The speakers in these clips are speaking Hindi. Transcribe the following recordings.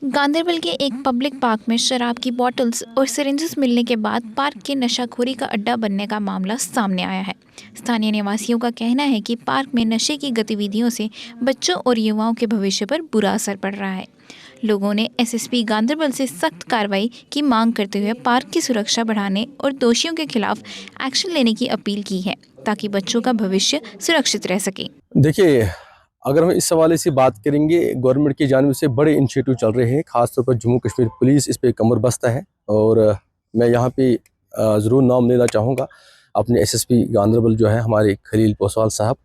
गांदरबल के एक पब्लिक पार्क में शराब की बोतल्स और सिरिंजेस मिलने के बाद पार्क के नशाखोरी का अड्डा बनने का मामला सामने आया है। स्थानीय निवासियों का कहना है कि पार्क में नशे की गतिविधियों से बच्चों और युवाओं के भविष्य पर बुरा असर पड़ रहा है। लोगों ने एसएसपी गांदरबल से सख्त कार्रवाई की मांग करते हुए पार्क की सुरक्षा बढ़ाने और दोषियों के खिलाफ एक्शन लेने की अपील की है, ताकि बच्चों का भविष्य सुरक्षित रह सके। देखिए, अगर हम इस हवाले से बात करेंगे, गवर्नमेंट की जानिब से बड़े इनिशिएटिव चल रहे हैं। ख़ासतौर पर जम्मू कश्मीर पुलिस इस पे कमर बस्ता है और मैं यहाँ पे ज़रूर नाम लेना चाहूँगा अपने एसएसपी गांदरबल जो है हमारे खलील पोसवाल साहब,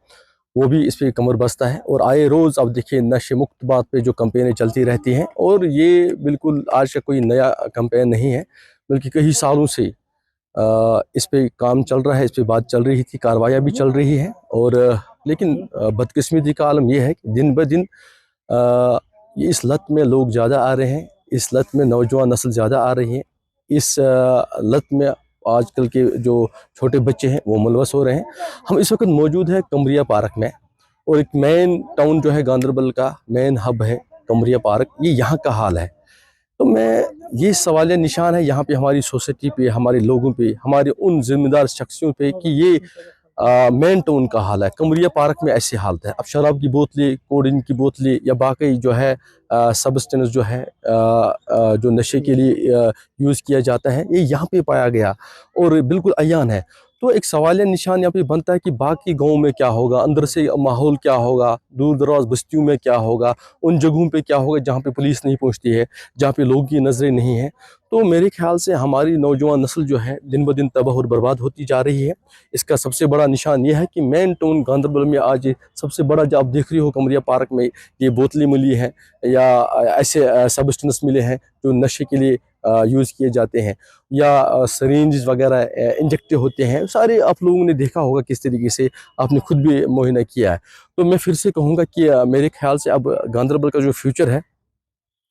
वो भी इस पे कमर बस्ता है। और आए रोज़ अब देखिए नशे मुक्त बात पे जो कैंपेनें चलती रहती हैं, और ये बिल्कुल आज का कोई नया कैंपेन नहीं है, बल्कि कई सालों से इस पे काम चल रहा है, इस पे बात चल रही थी, कार्रवाइयाँ भी चल रही हैं। और लेकिन बदकिस्मती का आलम यह है कि दिन ब दिन ये इस लत में लोग ज़्यादा आ रहे हैं, इस लत में नौजवान नस्ल ज़्यादा आ रही है। इस लत में आजकल के जो छोटे बच्चे हैं वो मुलवस हो रहे हैं। हम इस वक्त मौजूद है कमरिया पार्क में, और एक मेन टाउन जो है गांदरबल का मेन हब है कमरिया पार्क, ये यहाँ का हाल है। तो मैं ये सवाल निशान है यहाँ पे हमारी सोसाइटी पे, हमारे लोगों पे, हमारे उन जिम्मेदार शख्सियों पे कि ये मेन टाउन का हाल है। कमरिया पार्क में ऐसी हालत है। अब शराब की बोतलें, कोडिन की बोतलें या बाकी जो है सब्सटेंस जो है जो नशे के लिए यूज़ किया जाता है, ये यहाँ पे पाया गया और बिल्कुल अयान है। तो एक सवाल निशान यहाँ पे बनता है कि बाकी गाँव में क्या होगा, अंदर से माहौल क्या होगा, दूर दराज बस्तियों में क्या होगा, उन जगहों पे क्या होगा जहाँ पे पुलिस नहीं पहुँचती है, जहाँ पे लोगों की नज़रें नहीं हैं। तो मेरे ख्याल से हमारी नौजवान नस्ल जो है दिन ब दिन तबाह और बर्बाद होती जा रही है। इसका सबसे बड़ा निशान यह है कि मेन टाउन गांदरबल में आज सबसे बड़ा जो आप देख रही हो कमरिया पार्क में, ये बोतलें मिली हैं या ऐसे सब्सटेंस मिले हैं जो नशे के लिए यूज़ किए जाते हैं, या सरिंज वगैरह इंजेक्ट होते हैं। सारे आप लोगों ने देखा होगा किस तरीके से, आपने खुद भी मुआयना किया है। तो मैं फिर से कहूँगा कि मेरे ख्याल से अब गांदरबल का जो फ्यूचर है,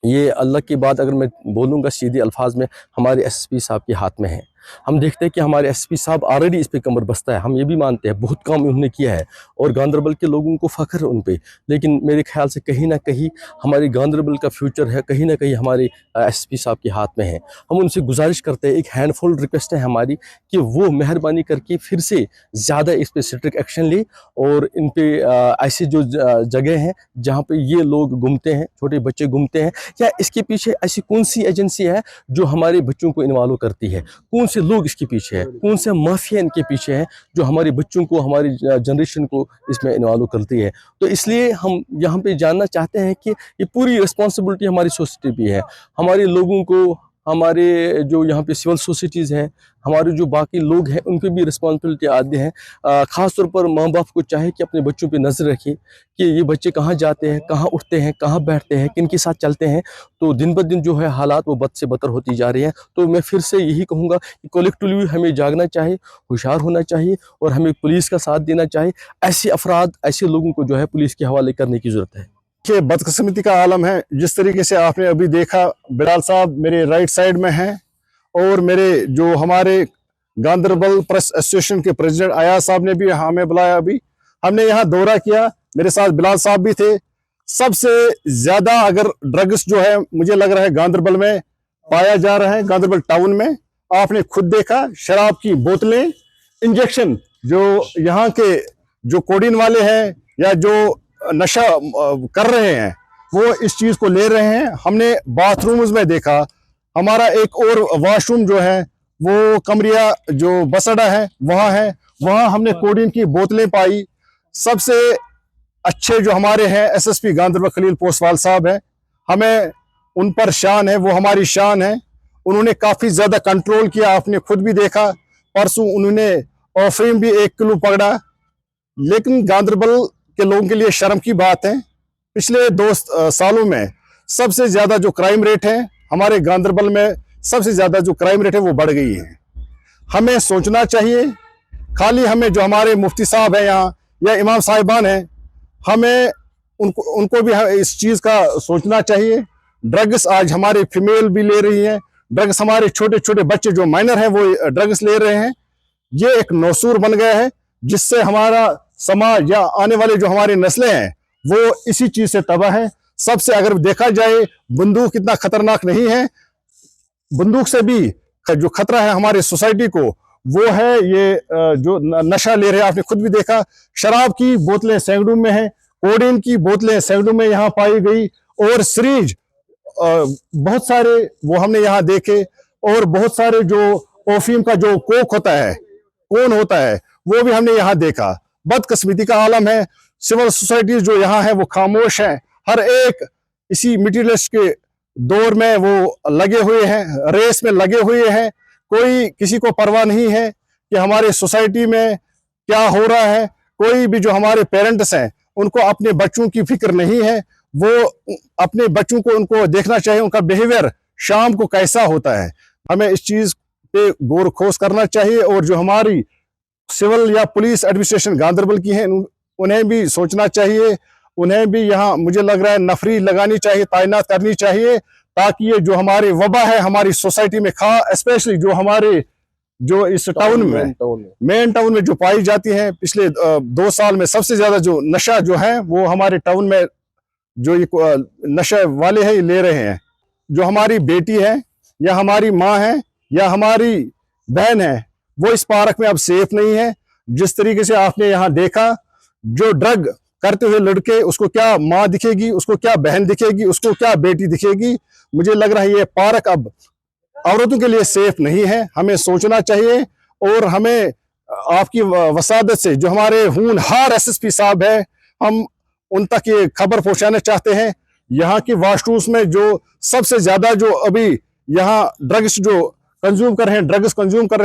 ये अल्लाह की बात अगर मैं बोलूँगा सीधे अल्फाज में, हमारे एसएसपी साहब के हाथ में है। हम देखते हैं कि हमारे एसएसपी साहब ऑलरेडी इस पे कमर बस्ता है। हम ये भी मानते हैं बहुत काम उन्होंने किया है और गांदरबल के लोगों को फ़ख्र है उन पे। लेकिन मेरे ख्याल से कहीं ना कहीं हमारे गांदरबल का फ्यूचर है कहीं ना कहीं हमारे एसएसपी साहब के हाथ में है। हम उनसे गुजारिश करते हैं, एक हैंडफुल रिक्वेस्ट है हमारी कि वो मेहरबानी करके फिर से ज़्यादा इस पर स्ट्रिक्ट एक्शन ले, और इन पे ऐसी जो जगह हैं जहाँ पे ये लोग घूमते हैं, छोटे बच्चे घूमते हैं, या इसके पीछे ऐसी कौन सी एजेंसी है जो हमारे बच्चों को इन्वॉल्व करती है, कौन से लोग इसके पीछे हैं, कौन से माफिया इनके पीछे हैं जो हमारे बच्चों को, हमारी जनरेशन को इसमें इन्वॉल्व करती है। तो इसलिए हम यहाँ पे जानना चाहते हैं कि ये पूरी रिस्पॉन्सिबिलिटी हमारी सोसाइटी पे है। हमारे लोगों को, हमारे जो यहाँ पे सिविल सोसाइटीज़ हैं, हमारे जो बाकी लोग हैं, उन पे भी रिस्पॉन्सिबिलिटी आती है। ख़ास तौर पर माँ बाप को चाहे कि अपने बच्चों पे नज़र रखें कि ये बच्चे कहाँ जाते हैं, कहाँ उठते हैं, कहाँ बैठते हैं, किन के साथ चलते हैं। तो दिन ब दिन जो है हालात वो बद से बदतर होती जा रही हैं। तो मैं फिर से यही कहूँगा कि कलेक्टिवली हमें जागना चाहिए, होशियार होना चाहिए, और हमें पुलिस का साथ देना चाहिए। ऐसे अफराद, ऐसे लोगों को जो है पुलिस के हवाले करने की ज़रूरत है। कि बदकिस्मती का आलम है। जिस तरीके से आपने अभी देखा, बिलाल साहब मेरे राइट साइड में हैं, और मेरे जो हमारे गांदरबल प्रेस एसोसिएशन के प्रेसिडेंट अयाज साहब ने भी हमें बुलाया। अभी हमने यहाँ दौरा किया, मेरे साथ बिलाल साहब भी थे। सबसे ज्यादा अगर ड्रग्स जो है मुझे लग रहा है गांदरबल में पाया जा रहा है, गांदरबल टाउन में। आपने खुद देखा, शराब की बोतलें, इंजेक्शन, जो यहाँ के जो कोडिन वाले हैं या जो नशा कर रहे हैं वो इस चीज को ले रहे हैं। हमने बाथरूम्स में देखा, हमारा एक और वॉशरूम जो है वो कमरिया जो बस अड्डा है वहाँ हमने कोडिन की बोतलें पाई। सबसे अच्छे जो हमारे हैं एसएसपी गांदरबल खलील पोसवाल साहब हैं, हमें उन पर शान है, वो हमारी शान है। उन्होंने काफी ज्यादा कंट्रोल किया, आपने खुद भी देखा। परसों उन्होंने ऑफरीन भी 1 किलो पकड़ा। लेकिन गांदरबल के लोगों के लिए शर्म की बात है, पिछले 2 सालों में सबसे ज्यादा जो क्राइम रेट है हमारे गांदरबल में, सबसे ज्यादा जो क्राइम रेट है वो बढ़ गई है। हमें सोचना चाहिए, खाली हमें जो हमारे मुफ्ती साहब हैं यहाँ या इमाम साहिबान हैं, हमें उनको भी इस चीज का सोचना चाहिए। ड्रग्स आज हमारे फीमेल भी ले रही है, ड्रग्स हमारे छोटे छोटे बच्चे जो माइनर हैं वो ड्रग्स ले रहे हैं। ये एक नौसूर बन गया है जिससे हमारा समाज या आने वाले जो हमारी नस्लें हैं वो इसी चीज से तबाह है। सबसे अगर देखा जाए बंदूक इतना खतरनाक नहीं है, बंदूक से भी जो खतरा है हमारे सोसाइटी को वो है ये जो नशा ले रहे हैं। आपने खुद भी देखा, शराब की बोतलें सैकड़ों में है, कोडीन की बोतलें सैकड़ों में यहाँ पाई गई, और सीरीज बहुत सारे वो हमने यहाँ देखे, और बहुत सारे जो ओफीम का जो कोक होता है, कौन होता है, वो भी हमने यहाँ देखा। बदकिस्मती का आलम है। सिविल सोसाइटी जो यहाँ है वो खामोश है। हर एक इसी मटीरियलिस्ट के दौर में वो लगे हुए हैं, रेस में लगे हुए हैं। कोई किसी को परवाह नहीं है कि हमारे सोसाइटी में क्या हो रहा है। कोई भी जो हमारे पेरेंट्स हैं उनको अपने बच्चों की फिक्र नहीं है। वो अपने बच्चों को उनको देखना चाहिए, उनका बिहेवियर शाम को कैसा होता है। हमें इस चीज पे गौर खोज करना चाहिए, और जो हमारी सिविल या पुलिस एडमिनिस्ट्रेशन गांधरबल की है उन्हें भी सोचना चाहिए। उन्हें भी यहाँ मुझे लग रहा है नफरी लगानी चाहिए, तैनात करनी चाहिए, ताकि ये जो हमारी वबा है हमारी सोसाइटी में स्पेशली जो हमारे जो इस टाउन में मेन टाउन में जो पाई जाती है, पिछले 2 साल में सबसे ज्यादा जो नशा जो है वो हमारे टाउन में जो ये नशे वाले हैं ये ले रहे हैं। जो हमारी बेटी है या हमारी माँ है या हमारी बहन है वो इस पार्क में अब सेफ नहीं है। जिस तरीके से आपने यहाँ देखा, जो ड्रग करते हुए लड़के, उसको क्या माँ दिखेगी, उसको क्या बहन दिखेगी, उसको क्या बेटी दिखेगी। मुझे लग रहा है ये पार्क अब औरतों के लिए सेफ नहीं है। हमें सोचना चाहिए, और हमें आपकी वसादत से जो हमारे होनहार एसएसपी साहब है, हम उन तक ये खबर पहुंचाना चाहते हैं। यहाँ की वाशरूम्स में जो सबसे ज्यादा जो अभी यहाँ ड्रग्स कंज्यूम कर रहे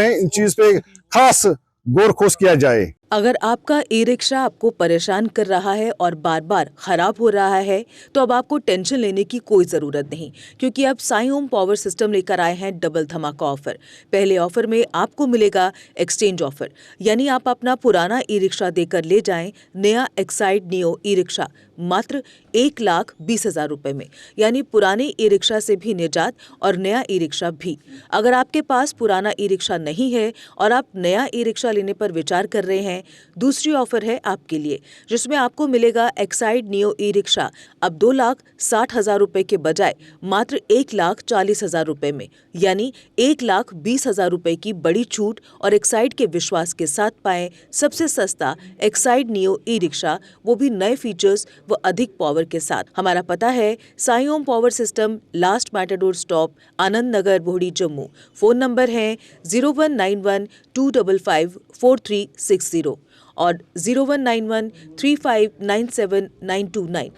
हैं, इन चीज पे खास गौर खोज किया जाए। अगर आपका ई रिक्शा आपको परेशान कर रहा है और बार बार खराब हो रहा है, तो अब आपको टेंशन लेने की कोई ज़रूरत नहीं, क्योंकि अब साई ओम पावर सिस्टम लेकर आए हैं डबल धमाका ऑफर। पहले ऑफर में आपको मिलेगा एक्सचेंज ऑफर, यानी आप अपना पुराना ई रिक्शा देकर ले जाएं नया एक्साइड नियो ई रिक्शा मात्र 1,20,000 रुपए में, यानी पुराने ई रिक्शा से भी निजात और नया ई रिक्शा भी। अगर आपके पास पुराना ई रिक्शा नहीं है और आप नया ई रिक्शा लेने पर विचार कर रहे हैं, दूसरी ऑफर है आपके लिए, जिसमें आपको मिलेगा एक्साइड नियो ई रिक्शा अब 2,60,000 रुपए के बजाय मात्र 1,40,000 रुपए में, यानी 1,20,000 रुपए की बड़ी छूट। और एक्साइड के विश्वास के साथ पाएं सबसे सस्ता एक्साइड नियो ई रिक्शा, वो भी नए फीचर्स व अधिक पावर के साथ। हमारा पता है Sai Om power system, last matador stop, Anand Nagar, Bohri, Jammu. Phone number है 0191-255-4360 और 0191-3597-929।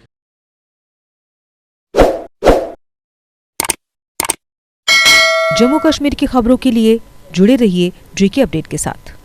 जम्मू कश्मीर की खबरों के लिए जुड़े रहिए JK अपडेट के साथ।